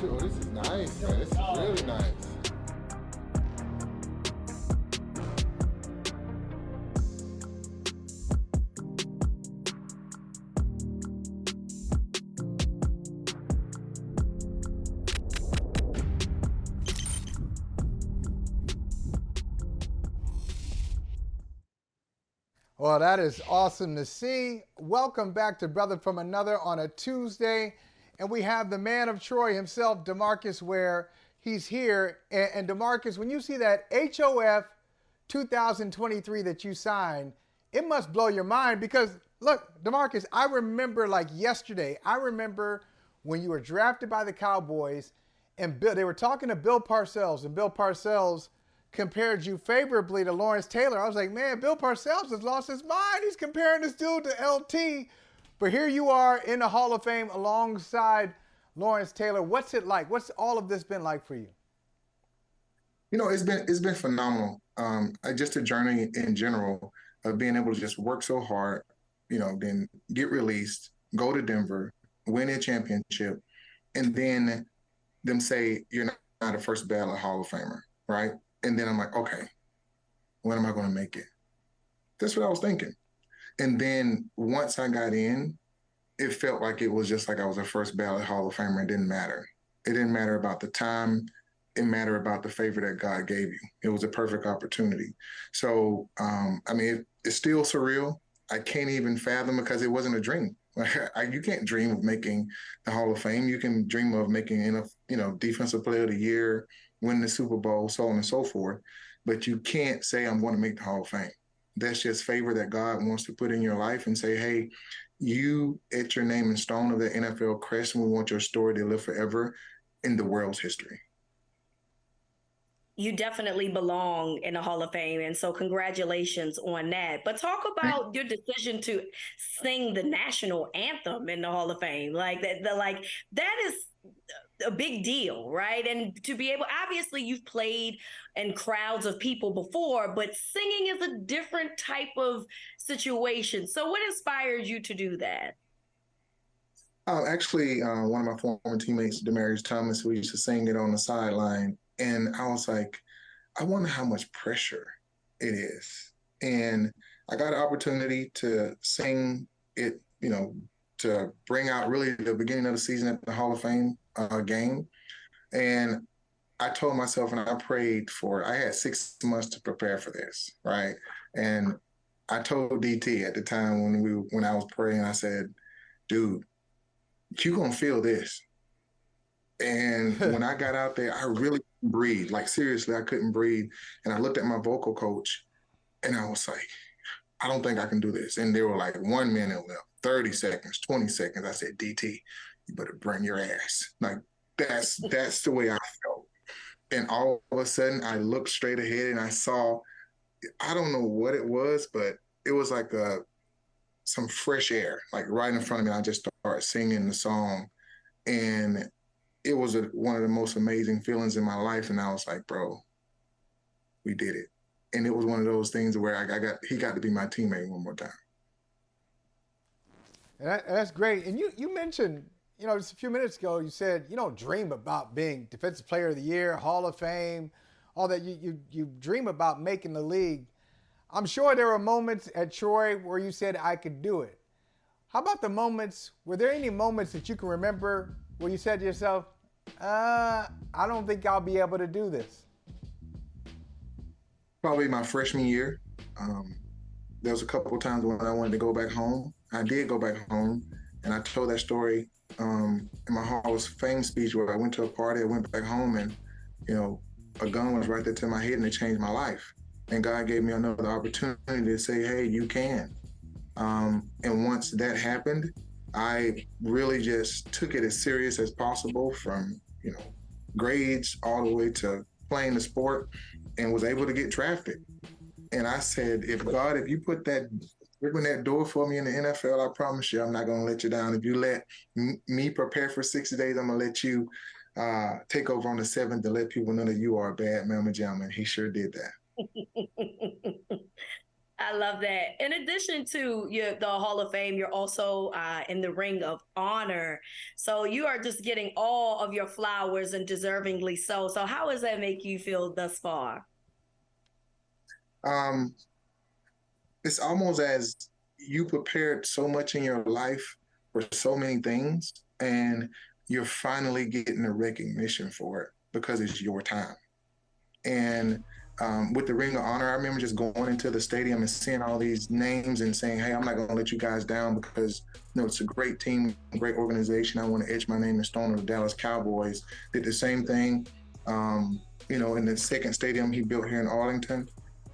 too. Oh, this is nice, man. This is really nice. Well, that is awesome to see. Welcome back to Brother from Another on a Tuesday. And we have the man of Troy himself, DeMarcus Ware. He's here. And DeMarcus, when you see that HoF 2023 that you signed, it must blow your mind because, look, DeMarcus, I remember like yesterday, I remember when you were drafted by the Cowboys and they were talking to Bill Parcells, and Bill Parcells compared you favorably to Lawrence Taylor. I was like, man, Bill Parcells has lost his mind. He's comparing this dude to LT. But here you are in the Hall of Fame alongside Lawrence Taylor. What's it like? What's all of this been like for you? You know, it's been phenomenal. Just a journey in general of being able to just work so hard, you know, then get released, go to Denver, win a championship, and then them say you're not a first ballot Hall of Famer, right? And then I'm like, okay, when am I going to make it? That's what I was thinking. And then once I got in, it felt like it was just like I was a first ballot Hall of Famer. It didn't matter. It didn't matter about the time. It mattered about the favor that God gave you. It was a perfect opportunity. So, I mean, it's still surreal. I can't even fathom it because it wasn't a dream. You can't dream of making the Hall of Fame. You can dream of making, Defensive Player of the Year, win the Super Bowl, so on and so forth. But you can't say, I'm going to make the Hall of Fame. That's just favor that God wants to put in your life and say, hey, you etch your name in stone of the NFL crest, and we want your story to live forever in the world's history. You definitely belong in the Hall of Fame. And so congratulations on that. But talk about your decision to sing the national anthem in the Hall of Fame. Like that is a big deal, right? And to be able, obviously you've played in crowds of people before, but singing is a different type of situation. So what inspired you to do that? Actually, one of my former teammates, Demarcus Thomas, who used to sing it on the sideline, and I was like, I wonder how much pressure it is. And I got an opportunity to sing it, to bring out really the beginning of the season at the Hall of Fame game. And I told myself, and I prayed for it. I had 6 months to prepare for this, right? And I told DT at the time when I was praying, I said, dude, you gonna feel this. And when I got out there, I really couldn't breathe. Like, seriously, I couldn't breathe. And I looked at my vocal coach and I was like, I don't think I can do this. And they were like, 1 minute left, 30 seconds, 20 seconds. I said, DT, you better bring your ass. Like, that's the way I felt. And all of a sudden, I looked straight ahead and I saw, I don't know what it was, but it was like some fresh air, like right in front of me. I just started singing the song. And it was one of the most amazing feelings in my life. And I was like, bro, we did it. And it was one of those things where he got to be my teammate one more time. And that's great. And you mentioned, just a few minutes ago, you said you don't dream about being Defensive Player of the Year, Hall of Fame, all that. You dream about making the league. I'm sure there were moments at Troy where you said, I could do it. How about the moments, were there any moments that you can remember where you said to yourself, I don't think I'll be able to do this? Probably my freshman year. There was a couple of times when I wanted to go back home. I did go back home, and I told that story in my Hall of Fame speech where I went to a party, I went back home, and, a gun was right there to my head, and it changed my life. And God gave me another opportunity to say, hey, you can. And once that happened, I really just took it as serious as possible from, grades all the way to playing the sport, and was able to get drafted. And I said, if you open that door for me in the NFL, I promise you, I'm not going to let you down. If you let me prepare for 60 days, I'm going to let you take over on the 7th to let people know that you are a bad mamma jamma. And he sure did that. I I love that. In addition to the Hall of Fame, you're also in the Ring of Honor. So you are just getting all of your flowers and deservingly so. So how does that make you feel thus far? Um, it's almost as you prepared so much in your life for so many things, and you're finally getting the recognition for it because it's your time. And with the Ring of Honor, I remember just going into the stadium and seeing all these names and saying, "Hey, I'm not going to let you guys down because it's a great team, great organization. I want to etch my name in stone." Of the Dallas Cowboys did the same thing, in the second stadium he built here in Arlington.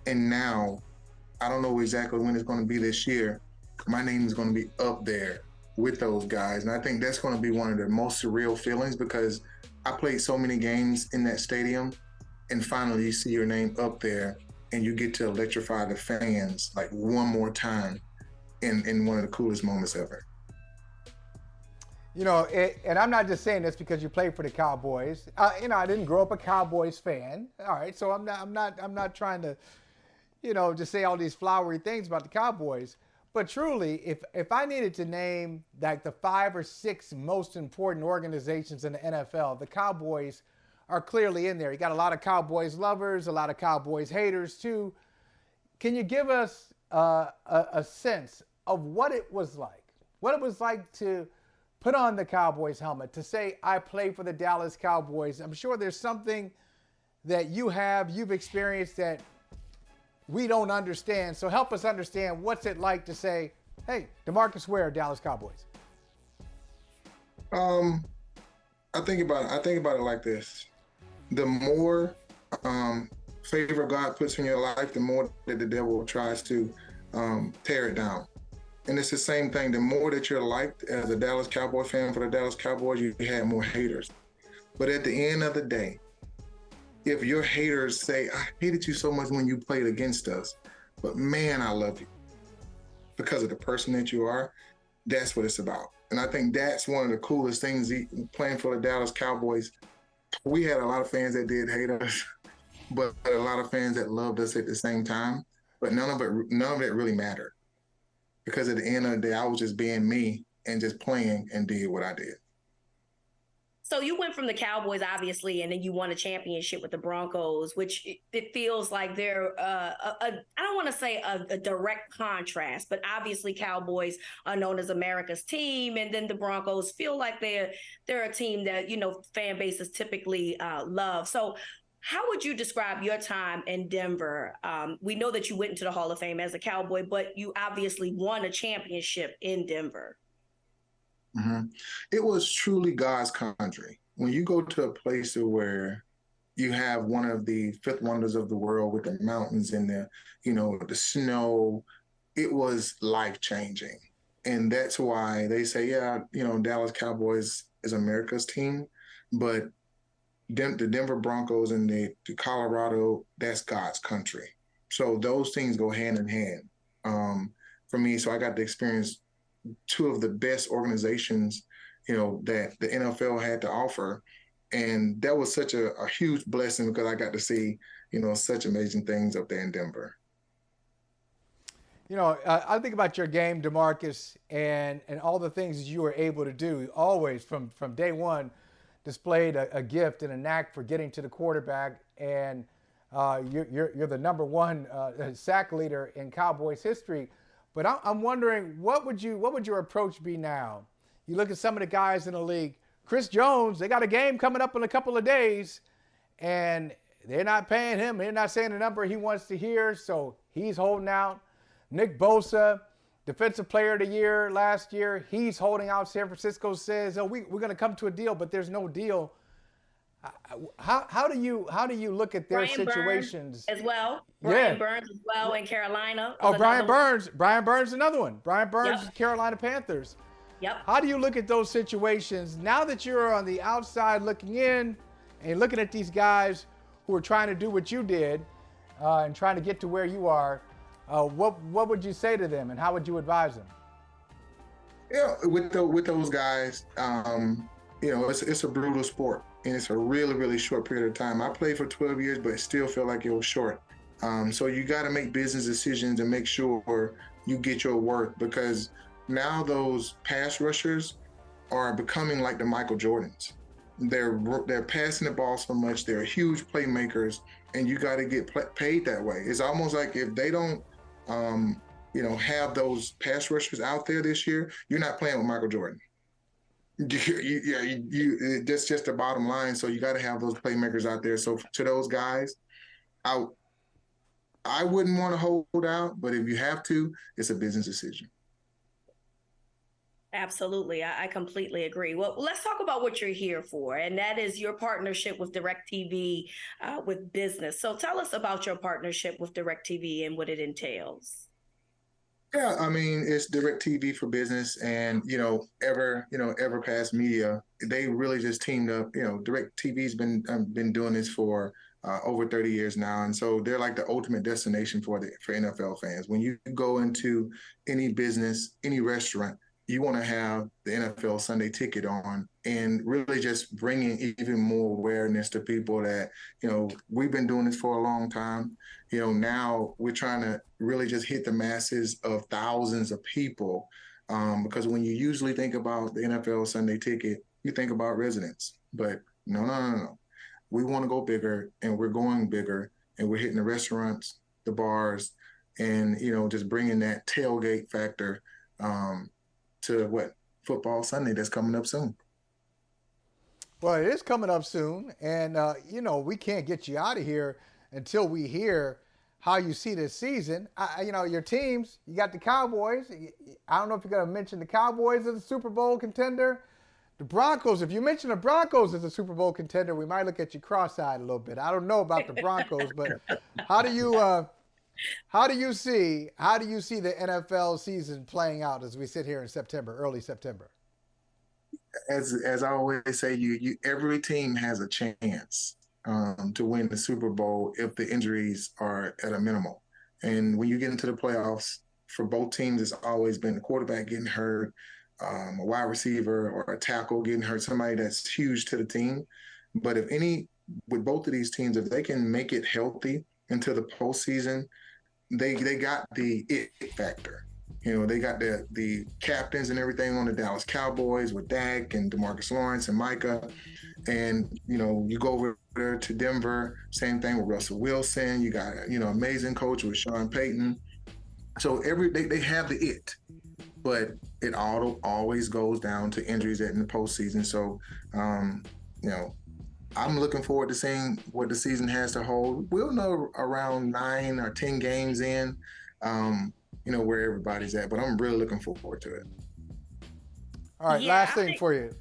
And now, I don't know exactly when it's going to be this year. My name is going to be up there with those guys, and I think that's going to be one of the most surreal feelings because I played so many games in that stadium. And finally, you see your name up there, and you get to electrify the fans like one more time in one of the coolest moments ever. And I'm not just saying this because you played for the Cowboys. I didn't grow up a Cowboys fan. All right, so I'm not trying to, just say all these flowery things about the Cowboys. But truly, if I needed to name like the 5 or 6 most important organizations in the NFL, the Cowboys are clearly in there. You got a lot of Cowboys lovers, a lot of Cowboys haters too. Can you give us a sense of what it was like to put on the Cowboys helmet, to say, I play for the Dallas Cowboys? I'm sure there's something that you've experienced that we don't understand. So help us understand what's it like to say, hey, DeMarcus Ware, Dallas Cowboys. I think about it like this. The more favor God puts in your life, the more that the devil tries to tear it down. And it's the same thing. The more that you're liked as a Dallas Cowboy fan for the Dallas Cowboys, you have more haters. But at the end of the day, if your haters say, I hated you so much when you played against us, but man, I love you because of the person that you are, that's what it's about. And I think that's one of the coolest things playing for the Dallas Cowboys. We had a lot of fans that did hate us, but a lot of fans that loved us at the same time. But none of it really mattered because at the end of the day, I was just being me and just playing and did what I did. So you went from the Cowboys, obviously, and then you won a championship with the Broncos, which it feels like they're, I don't want to say a direct contrast, but obviously Cowboys are known as America's team. And then the Broncos feel like they're a team that, fan bases typically love. So how would you describe your time in Denver? We know that you went into the Hall of Fame as a Cowboy, but you obviously won a championship in Denver. Mm-hmm. It was truly God's country. When you go to a place where you have one of the fifth wonders of the world with the mountains and the snow, it was life-changing. And that's why they say, Dallas Cowboys is America's team, but the Denver Broncos and the Colorado, that's God's country. So those things go hand in hand for me. So I got to experience 2 of the best organizations, that the NFL had to offer. And that was such a huge blessing because I got to see, such amazing things up there in Denver. I think about your game, DeMarcus, and all the things you were able to do. Always from day one, displayed a gift and a knack for getting to the quarterback. And you're the number 1 sack leader in Cowboys history. But I'm wondering, what would your approach be now? You look at some of the guys in the league. Chris Jones, they got a game coming up in a couple of days, and they're not paying him. They're not saying the number he wants to hear, so he's holding out. Nick Bosa, Defensive Player of the Year last year, he's holding out. San Francisco says, we're going to come to a deal, but there's no deal. How do you look at their Brian situations Burns as well? Brian Burns as well in Carolina. Brian Burns. Brian Burns, another one. Brian Burns, yep. Carolina Panthers. Yep. How do you look at those situations now that you're on the outside looking in and looking at these guys who are trying to do what you did and trying to get to where you are? What would you say to them, and how would you advise them? Yeah, with those guys, it's a brutal sport. And it's a really, really short period of time. I played for 12 years, but it still felt like it was short. So you got to make business decisions and make sure you get your work, because now those pass rushers are becoming like the Michael Jordans. They're passing the ball so much. They're huge playmakers, and you got to get paid that way. It's almost like if they don't, have those pass rushers out there this year, you're not playing with Michael Jordan. That's just the bottom line. So you got to have those playmakers out there. So to those guys, I wouldn't want to hold out, but if you have to, it's a business decision. Absolutely. I completely agree. Well, let's talk about what you're here for, and that is your partnership with DirecTV with business. So tell us about your partnership with DirecTV and what it entails. Yeah, I mean, it's DirecTV for business, and Everpast Media. They really just teamed up. DirecTV's been doing this for over 30 years now, and so they're like the ultimate destination for NFL fans. When you go into any business, any restaurant, you want to have the NFL Sunday Ticket on, and really just bringing even more awareness to people that, we've been doing this for a long time. Now we're trying to really just hit the masses of thousands of people, because when you usually think about the NFL Sunday Ticket, you think about residents. But no. We want to go bigger, and we're going bigger, and we're hitting the restaurants, the bars, and, just bringing that tailgate factor to football Sunday that's coming up soon. Well, it is coming up soon, and we can't get you out of here until we hear how you see this season. Your teams, you got the Cowboys. I don't know if you're going to mention the Cowboys as a Super Bowl contender. The Broncos, if you mention the Broncos as a Super Bowl contender, we might look at you cross-eyed a little bit. I don't know about the Broncos, but how do you see the NFL season playing out as we sit here in early September? As I always say, every team has a chance to win the Super Bowl if the injuries are at a minimal. And when you get into the playoffs, for both teams, it's always been the quarterback getting hurt, a wide receiver or a tackle getting hurt, somebody that's huge to the team. But with both of these teams, if they can make it healthy into the postseason, they got the it factor. They got the captains and everything on the Dallas Cowboys with Dak and DeMarcus Lawrence and Micah. And, you go over there to Denver, same thing with Russell Wilson. You got, amazing coach with Sean Payton. So they have the it, but it always goes down to injuries in the postseason. So, I'm looking forward to seeing what the season has to hold. We'll know around 9 or 10 games in, where everybody's at, but I'm really looking forward to it. All right, last thing for you.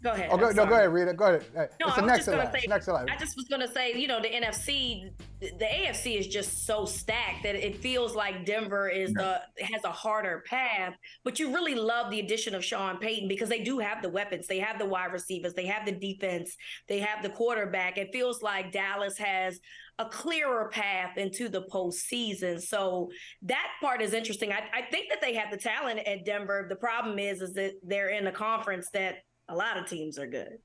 Go ahead. Go ahead, Rita. Go ahead. No, it's I the was next just going to say, next I just was going to say, the NFC, the AFC is just so stacked that it feels like Denver has a harder path. But you really love the addition of Sean Payton because they do have the weapons. They have the wide receivers. They have the defense. They have the quarterback. It feels like Dallas has a clearer path into the postseason. So that part is interesting. I think that they have the talent at Denver. The problem is that they're in a conference that a lot of teams are good.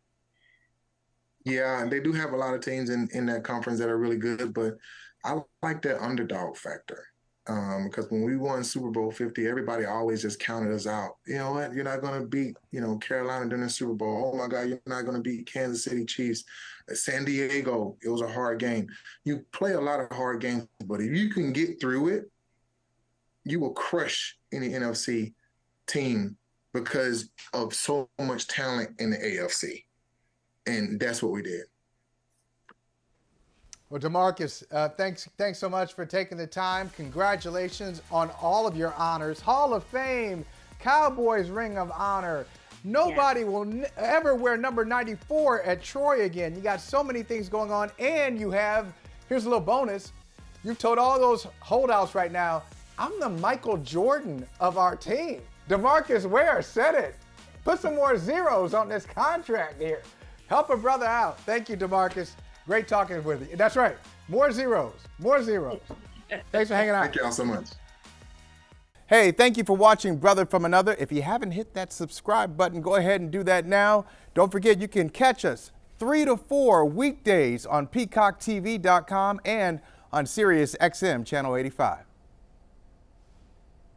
Yeah, they do have a lot of teams in that conference that are really good, but I like that underdog factor. Because when we won Super Bowl 50, everybody always just counted us out. You know what? You're not going to beat, Carolina during the Super Bowl. Oh my God, you're not going to beat Kansas City Chiefs. San Diego, it was a hard game. You play a lot of hard games, but if you can get through it, you will crush any NFC team because of so much talent in the AFC. And that's what we did. Well, DeMarcus, thanks so much for taking the time. Congratulations on all of your honors. Hall of Fame, Cowboys Ring of Honor. Nobody will ever wear number 94 at Troy again. You got so many things going on, and here's a little bonus. You've told all those holdouts right now, I'm the Michael Jordan of our team. DeMarcus Ware said it. Put some more zeros on this contract here. Help a brother out. Thank you, DeMarcus. Great talking with you. That's right. More zeros. Thanks for hanging out. Thank y'all so much. Hey, thank you for watching Brother from Another. If you haven't hit that subscribe button, go ahead and do that now. Don't forget you can catch us 3 to 4 weekdays on peacocktv.com and on Sirius XM Channel 85.